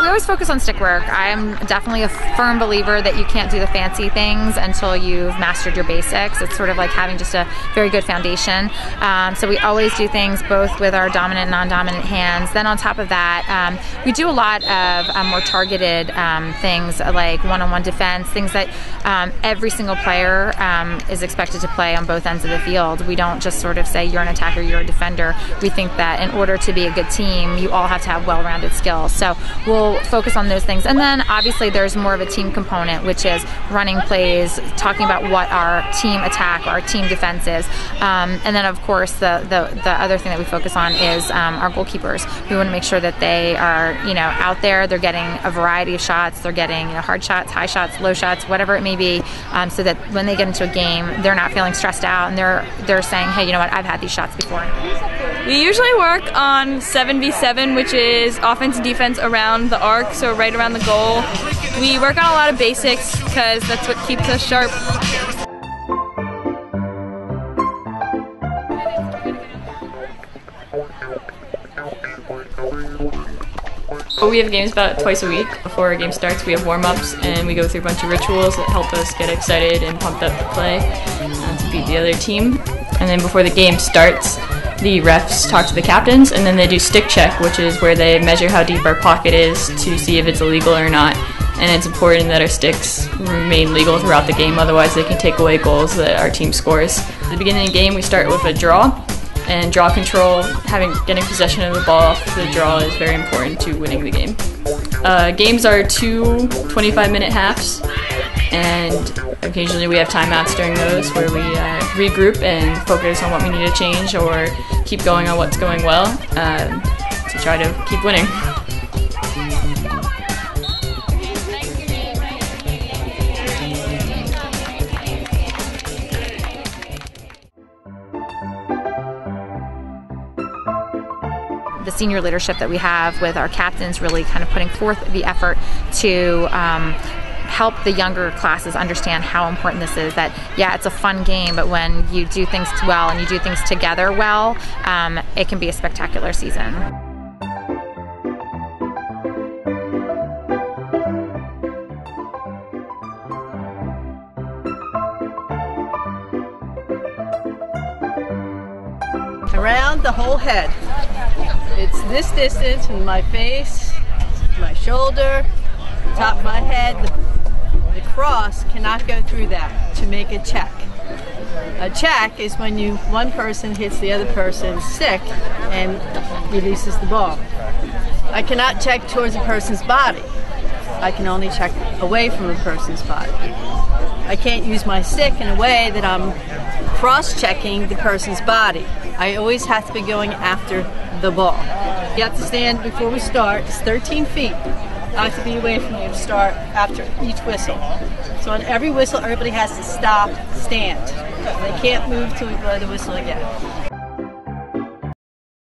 We always focus on stick work. I'm definitely a firm believer that you can't do the fancy things until you've mastered your basics. It's sort of like having just a very good foundation. So we always do things both with our dominant and non-dominant hands. Then on top of that, we do a lot of more targeted things like one-on-one defense, things that every single player is expected to play on both ends of the field. We don't just sort of say you're an attacker, you're a defender. We think that in order to be a good team, you all have to have well-rounded skills. So we'll focus on those things. And then obviously there's more of a team component, which is running plays, talking about what our team attack or our team defense is. And then of course the other thing that we focus on is our goalkeepers. We want to make sure that they are out there, they're getting a variety of shots, they're getting hard shots, high shots, low shots, whatever it may be, so that when they get into a game, they're not feeling stressed out and they're saying, hey, you know what, I've had these shots before. We usually work on 7v7, which is offense and defense around the arc, so right around the goal. We work on a lot of basics because that's what keeps us sharp. We have games about twice a week. Before a game starts, we have warm-ups and we go through a bunch of rituals that help us get excited and pumped up to play to beat the other team. And then before the game starts, the refs talk to the captains and then they do stick check, which is where they measure how deep our pocket is to see if it's illegal or not. And it's important that our sticks remain legal throughout the game, otherwise they can take away goals that our team scores. At the beginning of the game, we start with a draw. And draw control, getting possession of the ball off the draw is very important to winning the game. Games are 2 25-minute halves, and occasionally we have timeouts during those where we regroup and focus on what we need to change or keep going on what's going well to try to keep winning. The senior leadership that we have with our captains really kind of putting forth the effort to help the younger classes understand how important this is. That, yeah, it's a fun game, but when you do things well and you do things together well, it can be a spectacular season. Around the whole head. It's this distance from my face, my shoulder, top of my head. The cross cannot go through that to make a check. A check is when one person hits the other person's stick and releases the ball. I cannot check towards a person's body. I can only check away from a person's body. I can't use my stick in a way that I'm cross-checking the person's body. I always have to be going after the ball. You have to stand before we start. It's 13 feet. I have to be away from you to start after each whistle. So on every whistle, everybody has to stop, stand. They can't move till we blow the whistle again.